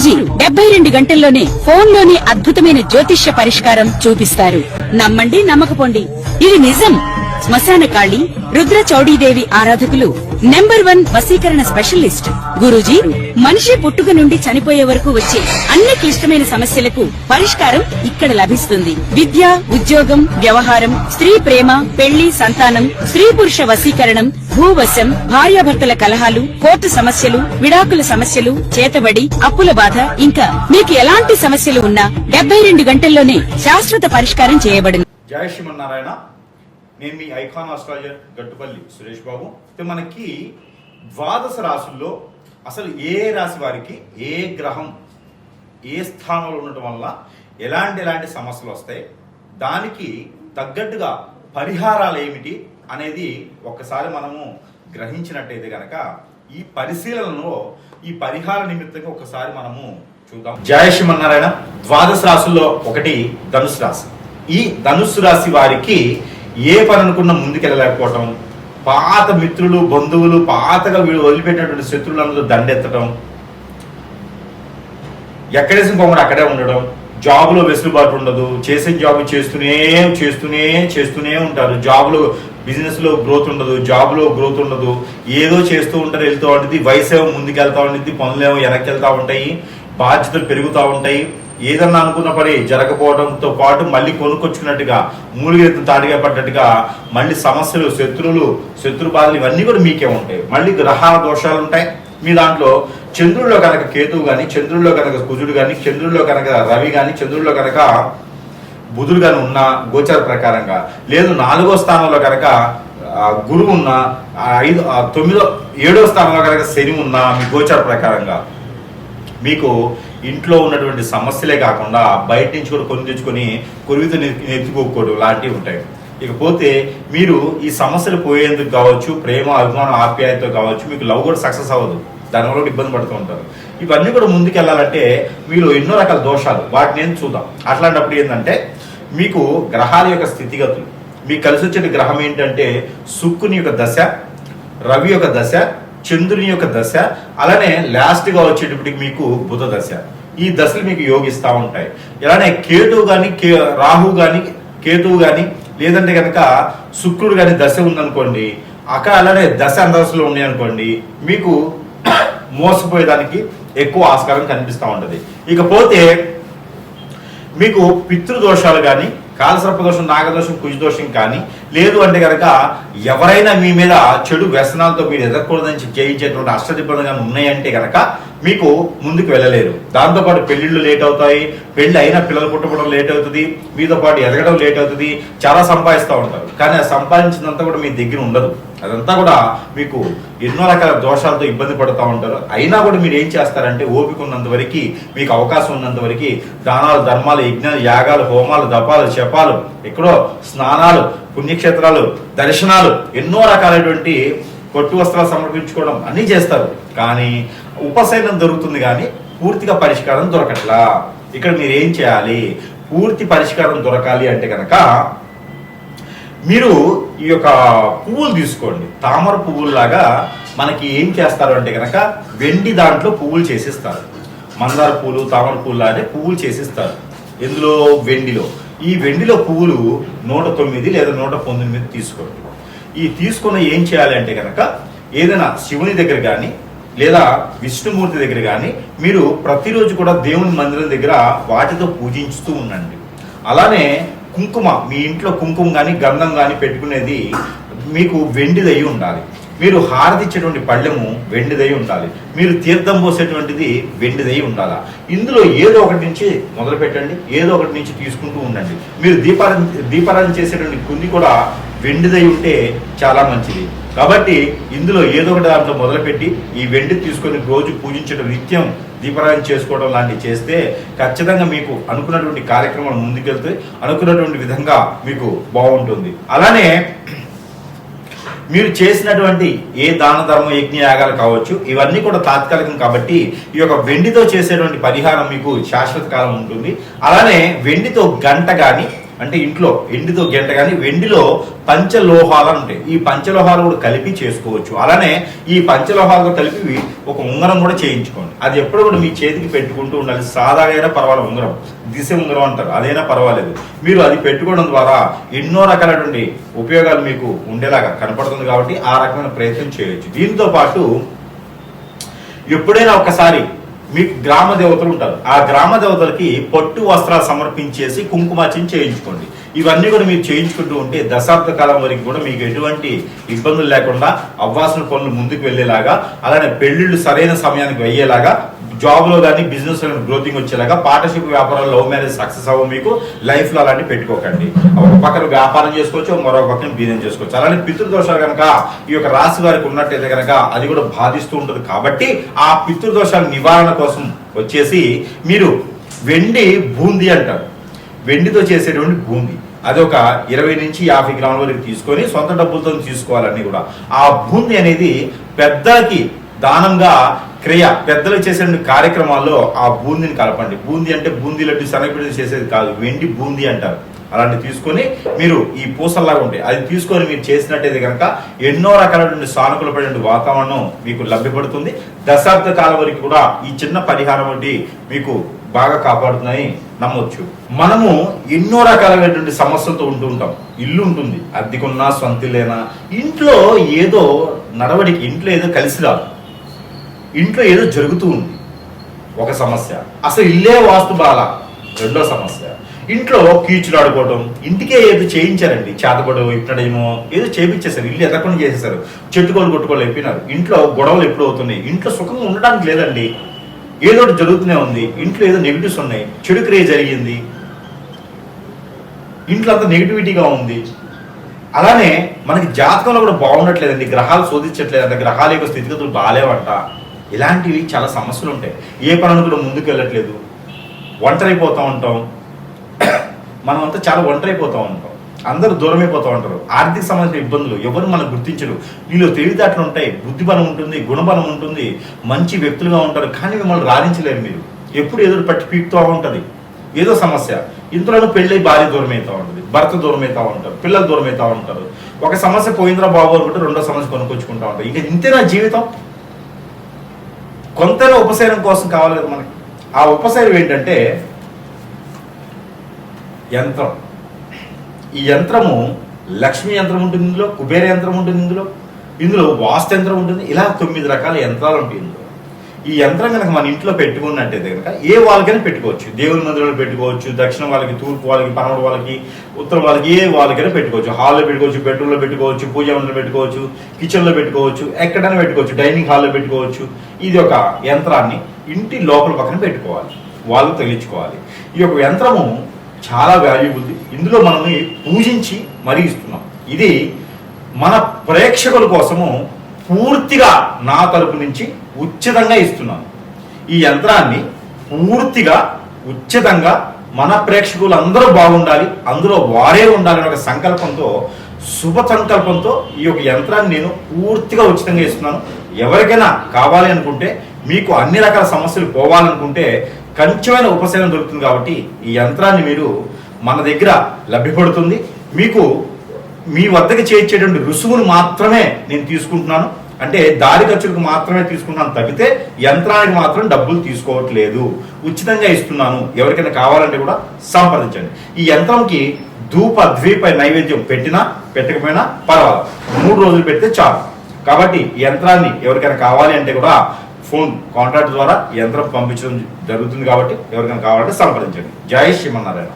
గురూజీ 72 గంటల్లోనే ఫోన్లోని అద్భుతమైన జ్యోతిష్య పరిష్కారం చూపిస్తారు. నమ్మండి, నమ్మకపోండి, ఇది నిజం. శ్మశాన కాళి రుద్ర చౌడీదేవి ఆరాధకులు నంబర్ 1 వశీకరణ స్పెషలిస్ట్. గురూజీ మనిషి పుట్టుక నుండి చనిపోయే వరకు వచ్చే అన్ని క్లిష్టమైన సమస్యలకు పరిష్కారం ఇక్కడ లభిస్తుంది. విద్య, ఉద్యోగం, వ్యవహారం, స్త్రీ ప్రేమ, పెళ్లి, సంతానం, స్త్రీ పురుష వశీకరణం, భూవశం, భార్యాభర్తల కలహాలు, కోర్టు సమస్యలు, విడాకుల సమస్యలు, చేతబడి, అప్పుల బాధ, ఇంకా మీకు ఎలాంటి సమస్యలు ఉన్నా 72 గంటల్లోనే శాశ్వత పరిష్కారం చేయబడును. జై శ్రీమన్నారాయణ. నేను మీ ఐకాన్ ఆస్ట్రాలజర్ గట్టుపల్లి సురేష్ బాబు. మనకి ద్వాదశ రాశుల్లో అసలు ఏ రాశి వారికి ఏ గ్రహం ఏ స్థానంలో ఉండటం వల్ల ఎలాంటి సమస్యలు వస్తాయి, దానికి తగ్గట్టుగా పరిహారాలు ఏమిటి అనేది ఒక్కసారి మనము గ్రహించినట్టయితే గనక ఈ పరిశీలనలో ఈ పరిహార నిమిత్తంగా ఒకసారి మనము చూద్దాం. జై శ్రీమన్నారాయణ. ద్వాదశ రాశుల్లో ఒకటి ధనుసు రాశి. ఈ ధనుసు రాశి వారికి ఏ పని అనుకున్నా ముందుకెళ్ళలేకపోవటం, పాత మిత్రులు, బంధువులు, పాతగా వీళ్ళు వదిలిపెట్టినటువంటి శత్రువులందరూ దండెత్తడం, ఎక్కడేసిన పోకుండా అక్కడే ఉండడం, జాబ్లో వెసులుబాటు ఉండదు, చేసే జాబ్ చేస్తూనే ఉంటారు. జాబ్లో బిజినెస్ లో గ్రోత్ ఉండదు, జాబ్ లో గ్రోత్ ఉండదు, ఏదో చేస్తూ ఉంటారు, వెళ్తూ ఉంటుంది. వయసేమో ముందుకెళ్తా ఉంటుంది, పనులేమో వెనక్కి వెళ్తా ఉంటాయి, బాధ్యతలు పెరుగుతూ ఉంటాయి. ఏదన్నా అనుకున్న పని జరగకపోవడంతో పాటు మళ్ళీ కొనుక్కొచ్చుకున్నట్టుగా మూలిగెత్తు తాడిగా పడ్డట్టుగా మళ్ళీ సమస్యలు, శత్రు బాధలు ఇవన్నీ కూడా మీకే ఉంటాయి. మళ్ళీ గ్రహాల దోషాలు ఉంటాయి. మీ దాంట్లో చంద్రుల్లో కనుక కేతువు కానీ, చంద్రుల్లో కనుక కుజుడు కానీ, చంద్రుల్లో కనుక రవి కానీ, చంద్రుల్లో కనుక బుధుడు కానీ ఉన్న గోచార ప్రకారంగా, లేదు 4వ స్థానంలో కనుక గురువు ఉన్న, 7వ స్థానంలో కనుక శని ఉన్న మీ గోచార ప్రకారంగా మీకు ఇంట్లో ఉన్నటువంటి సమస్యలే కాకుండా బయట నుంచి కూడా కొని తెచ్చుకొని కొరివితో నెత్తుకోకూడదు లాంటివి ఉంటాయి. ఇకపోతే మీరు ఈ సమస్యలు పోయేందుకు కావచ్చు, ప్రేమ, అభిమానం, ఆప్యాయతతో కావచ్చు, మీకు లవ్ కూడా సక్సెస్ అవ్వదు, దానివల్ల కూడా ఇబ్బంది పడుతూ ఉంటారు. ఇవన్నీ కూడా ముందుకు వెళ్ళాలంటే మీలో ఎన్నో రకాల దోషాలు, వాటిని ఏం చూద్దాం. అట్లాంటప్పుడు ఏంటంటే మీకు గ్రహాల యొక్క స్థితిగతులు, మీకు కలిసి వచ్చే గ్రహం ఏంటంటే శుక్రుని యొక్క దశ, రవి యొక్క దశ, చంద్రుని యొక్క దశ, అలానే లాస్ట్గా వచ్చేటప్పటికి మీకు బుధ దశ. ఈ దశలు మీకు యోగిస్తూ ఉంటాయి. ఇలానే కేతువు కానీ, రాహు కానీ, కేతువు కానీ, లేదంటే కనుక శుక్రుడు కానీ దశ ఉందనుకోండి, అక్కడ అలానే దశ అంతస్తులు ఉన్నాయనుకోండి, మీకు మోసపోయేదానికి ఎక్కువ ఆస్కారం కనిపిస్తూ ఉంటుంది. ఇకపోతే మీకు పితృదోషాలు కానీ, కాలసర్పదోషం, నాగదోషం, కుజదోషం కానీ, లేదు అంటే కనుక ఎవరైనా మీ మీద చెడు వ్యసనాలతో మీరు ఎదగకూడదని చేయించేటువంటి అష్టదిబ్బలు కానీ ఉన్నాయంటే కనుక మీకు ముందుకు వెళ్ళలేరు. దాంతోపాటు పెళ్లిళ్ళు లేట్ అవుతాయి, పెళ్లి అయినా పిల్లలు పుట్టడం లేట్ అవుతుంది, మీతో పాటు ఎదగడం లేట్ అవుతుంది, చాలా సంపాదిస్తూ ఉంటారు. కానీ ఆ సంపాదించినంతా కూడా మీ దగ్గర ఉండదు. అదంతా కూడా మీకు ఎన్నో రకాల దోషాలతో ఇబ్బంది పడుతూ ఉంటారు. అయినా కూడా మీరు ఏం చేస్తారంటే ఓపిక ఉన్నంత వరకు, మీకు అవకాశం ఉన్నంత వరకు దానాలు, ధర్మాలు, యజ్ఞాలు, యాగాలు, హోమాలు, దపాలు, శపాలు, ఎక్కడో స్నానాలు, పుణ్యక్షేత్రాలు, దర్శనాలు, ఎన్నో రకాలైనటువంటి కొట్టు వస్త్రాలు సమర్పించుకోవడం అన్నీ చేస్తారు. కానీ ఉపశమనం దొరుకుతుంది, కానీ పూర్తిగా పరిష్కారం దొరకట్లా. ఇక్కడ మీరు ఏం చేయాలి? పూర్తి పరిష్కారం దొరకాలి అంటే కనుక మీరు ఈ యొక్క పువ్వులు తీసుకోండి. తామర పువ్వుల్లాగా మనకి ఏం చేస్తారు అంటే కనుక వెండి దాంట్లో పువ్వులు చేసిస్తారు. మందార పువ్వులు, తామర పువ్వులాగే పువ్వులు చేసిస్తారు. ఎందులో? వెండిలో. ఈ వెండిలో పువ్వులు 109 లేదా 119 తీసుకోండి. ఈ తీసుకుని ఏం చేయాలి అంటే కనుక ఏదైనా శివుని దగ్గర కానీ లేదా విష్ణుమూర్తి దగ్గర కానీ మీరు ప్రతిరోజు కూడా దేవుని మందిరం దగ్గర వాటితో పూజించుతూ ఉండండి. అలానే కుంకుమ, మీ ఇంట్లో కుంకుమ కానీ గంధం కానీ పెట్టుకునేది మీకు వెండిదై ఉండాలి. మీరు హారతి ఇచ్చేటువంటి పళ్ళెము వెండిదై ఉండాలి. మీరు తీర్థం పోసేటువంటిది వెండిదై ఉండాలి. ఇందులో ఏదో ఒకటి నుంచి మొదలు పెట్టండి, ఏదో ఒకటి నుంచి తీసుకుంటూ ఉండండి. మీరు దీపారాధన చేసేటువంటి కుంది కూడా వెండిదై ఉంటే చాలా మంచిది. కాబట్టి ఇందులో ఏదో ఒకటి దాంట్లో మొదలుపెట్టి ఈ వెండి తీసుకొని రోజు పూజించడం, నిత్యం దీపారాధన చేసుకోవడం లాంటివి చేస్తే ఖచ్చితంగా మీకు అనుకున్నటువంటి కార్యక్రమాలు ముందుకెళ్తే అనుకున్నటువంటి విధంగా మీకు బాగుంటుంది. అలానే మీరు చేసినటువంటి ఏ దాన ధర్మ యజ్ఞ యాగాలు కావచ్చు, ఇవన్నీ కూడా తాత్కాలికం. కాబట్టి ఈ యొక్క వెండితో చేసేటువంటి పరిహారం మీకు శాశ్వత కాలం ఉంటుంది. అలానే వెండితో గంట కానీ అంటే ఇంట్లో ఎండితో గంట కానీ వెండిలో పంచలోహాలు ఉంటాయి. ఈ పంచలోహాలు కూడా కలిపి చేసుకోవచ్చు. అలానే ఈ పంచలోహాలతో కలిపి ఒక ఉంగరం కూడా చేయించుకోండి. అది ఎప్పుడు కూడా మీ చేతికి పెట్టుకుంటూ ఉండాలి. సాదాగా అయినా పర్వాలేదు, ఉంగరం దిశ ఉంగరం అంటారు, అదైనా పర్వాలేదు. మీరు అది పెట్టుకోవడం ద్వారా ఎన్నో రకాలైనటువంటి ఉపయోగాలు మీకు ఉండేలాగా కనపడుతుంది కాబట్టి ఆ రకమైన ప్రయత్నం చేయొచ్చు. దీంతో పాటు ఎప్పుడైనా ఒకసారి మీకు గ్రామ దేవతలు ఉంటారు, ఆ గ్రామ దేవతలకి పట్టు వస్త్రాలు సమర్పించేసి కుంకుమార్చన చేయించుకోండి. ఇవన్నీ కూడా మీరు చేయించుకుంటూ ఉంటే దశాబ్ద కాలం వరకు కూడా మీకు ఎటువంటి ఇబ్బందులు లేకుండా అవ్వాల్సిన పనులు ముందుకు వెళ్ళేలాగా, అలానే పెళ్లిళ్ళు సరైన సమయానికి అయ్యేలాగా, జాబ్ లో కానీ బిజినెస్ లో గ్రోతింగ్ వచ్చేలాగా, పార్ట్నర్షిప్ వ్యాపారాలు లవ్ మ్యారేజ్ సక్సెస్ అవ్వ మీకు లైఫ్ లో అలాంటి పెట్టుకోకండి. ఒక పక్కన వ్యాపారం చేసుకోవచ్చు, మరొక పక్కన బిజినెస్ చేసుకోవచ్చు. అలానే పితృదోషాలు కనుక ఈ యొక్క రాశి వారికి ఉన్నట్టయితే కనుక అది కూడా బాధిస్తూ ఉంటుంది. కాబట్టి ఆ పితృదోషాల నివారణ కోసం వచ్చేసి మీరు వెండి బూందీ అంటారు, వెండితో చేసేటువంటి బూందీ, అది ఒక 20 నుంచి 50 గ్రాముల వరకు తీసుకొని సొంత డబ్బులతో తీసుకోవాలన్నీ కూడా. ఆ బూందీ అనేది పెద్దలకి దానంగా క్రియ, పెద్దలు చేసే కార్యక్రమాల్లో ఆ బూందీని కలపండి. బూందీ అంటే బూందీ లడ్డు శనగపిండి చేసేది కాదు, వెండి బూందీ అంటారు. అలాంటివి తీసుకొని మీరు ఈ పూసల్లాగా ఉంటాయి అది తీసుకొని మీరు చేసినట్టయితే కనుక ఎన్నో రకాలైన సానుకూలపడిన వాతావరణం మీకు లభ్యపడుతుంది. దశాబ్ద కాలం వరకు కూడా ఈ చిన్న పరిహారం వంటి మీకు బాగా కాపాడుతుందని నమ్మొచ్చు. మనము ఎన్నో రకాలైనటువంటి సమస్యలతో ఉంటూ ఉంటాం. ఇల్లు ఉంటుంది, అద్దెకున్నా సొంతిల్లేనా, ఇంట్లో ఏదో నడవడికి, ఇంట్లో ఏదో కలిసి రాదు, ఇంట్లో ఏదో జరుగుతూ ఉంది, ఒక సమస్య. అసలు ఇల్లే వాస్తు బాల, రెండో సమస్య. ఇంట్లో కీచులు ఆడుకోవడం, ఇంటికే ఏదో చేయించారండి, చేతపడు ఇప్పుడేమో ఏదో చేయించేశారు, ఇల్లు ఎదకుండా చేసేసారు, చెట్టుకోలు కొట్టుకోలు అయిపోయినారు, ఇంట్లో గొడవలు ఎప్పుడు అవుతున్నాయి, ఇంట్లో సుఖంగా ఉండడానికి లేదండి, ఏదో ఒకటి జరుగుతూనే ఉంది, ఇంట్లో ఏదో నెగిటివ్స్ ఉన్నాయి, చెడు క్రియ జరిగింది, ఇంట్లో అంతా నెగిటివిటీగా ఉంది. అలానే మనకి జాతకంలో కూడా బాగుండట్లేదండి, గ్రహాలు శోధించట్లేదంట, గ్రహాల యొక్క స్థితిగతులు బాగాలేవంట, ఇలాంటివి చాలా సమస్యలు ఉంటాయి. ఏ పనులు కూడా ముందుకు వెళ్ళట్లేదు, ఒంటరైపోతూ ఉంటాం, మనం అంతా చాలా ఒంటరైపోతూ ఉంటాం, అందరూ దూరమైపోతూ ఉంటారు. ఆర్థిక సంబంధించిన ఇబ్బందులు, ఎవరు మనం గుర్తించరు. వీళ్ళు తెలివితేటలు ఉంటాయి, బుద్ధిబలం ఉంటుంది, గుణబలం ఉంటుంది, మంచి వ్యక్తులుగా ఉంటారు, కానీ మిమ్మల్ని రాణించలేరు. మీరు ఎప్పుడు ఏదో పట్టి పీకుతూ ఉంటుంది, ఏదో సమస్య. ఇంతలోనూ పెళ్ళి భార్య దూరం అవుతూ ఉంటుంది, భర్త దూరం అవుతూ ఉంటారు, పిల్లలు దూరం అవుతూ ఉంటారు. ఒక సమస్య పోయిందిరా బాబు అనుకుంటే రెండో సమస్య కొనుక్కొచ్చుకుంటూ ఉంటారు. ఇంకా ఇంతేనా జీవితం? కొంతైనా ఉపశమనం కోసం కావాలి కదా మనకి. ఆ ఉపశమనం ఏంటంటే యంత్రం. ఈ యంత్రము లక్ష్మీ యంత్రం ఉంటుంది ఇందులో, కుబేర యంత్రం ఉంటుంది ఇందులో వాస్తు యంత్రం ఉంటుంది. ఇలా 9 రకాల యంత్రాలు ఉంటాయి ఇందులో. ఈ యంత్రం కనుక మన ఇంట్లో పెట్టుకున్నట్టయితే కనుక ఏ వాళ్ళకైనా పెట్టుకోవచ్చు. దేవుని మందిరంలో పెట్టుకోవచ్చు, దక్షిణ వాళ్ళకి, తూర్పు వాళ్ళకి, పడమర వాళ్ళకి, ఉత్తరం వాళ్ళకి, ఏ వాళ్ళకైనా పెట్టుకోవచ్చు. హాల్లో పెట్టుకోవచ్చు, బెడ్రూమ్లో పెట్టుకోవచ్చు, పూజా మందిరంలో పెట్టుకోవచ్చు, కిచెన్లో పెట్టుకోవచ్చు, ఎక్కడైనా పెట్టుకోవచ్చు, డైనింగ్ హాల్లో పెట్టుకోవచ్చు. ఇది ఒక యంత్రాన్ని ఇంటి లోపల పక్కన పెట్టుకోవాలి, వాళ్ళు తగిలించుకోవాలి. ఈ యొక్క యంత్రము చాలా వాల్యూబుల్. ఇందులో మనం పూజించి మరీ ఇస్తున్నాం. ఇది మన ప్రేక్షకుల కోసము పూర్తిగా నా తరపు నుంచి ఉచితంగా ఇస్తున్నాను. ఈ యంత్రాన్ని పూర్తిగా ఉచితంగా మన ప్రేక్షకులందరూ బాగుండాలి, అందులో వారే ఉండాలని ఒక సంకల్పంతో, శుభ సంకల్పంతో ఈ యొక్క యంత్రాన్ని నేను పూర్తిగా ఉచితంగా ఇస్తున్నాను. ఎవరికైనా కావాలి అనుకుంటే, మీకు అన్ని రకాల సమస్యలు పోవాలనుకుంటే కొంచెమైన ఉపశమనం దొరుకుతుంది. కాబట్టి ఈ యంత్రాన్ని మీరు మన దగ్గర లభ్యపడుతుంది. మీకు మీ వద్దకు చేర్చేటువంటి రుసుమును మాత్రమే నేను తీసుకుంటున్నాను, అంటే దారి ఖర్చులకు మాత్రమే తీసుకుంటున్నాను తప్పితే యంత్రానికి మాత్రం డబ్బులు తీసుకోవట్లేదు, ఉచితంగా ఇస్తున్నాను. ఎవరికైనా కావాలంటే కూడా సంప్రదించండి. ఈ యంత్రంకి ధూప ద్వీప నైవేద్యం పెట్టినా పెట్టకపోయినా పర్వాలేదు, 3 రోజులు పెడితే చాలు. కాబట్టి ఈ యంత్రాన్ని ఎవరికైనా కావాలి అంటే కూడా ఫోన్ కాంటాక్ట్ ద్వారా యంత్రం పంపించడం జరుగుతుంది. కాబట్టి ఎవరికైనా కావాలంటే సంప్రదించండి. జై శ్రీమన్నారాయణ.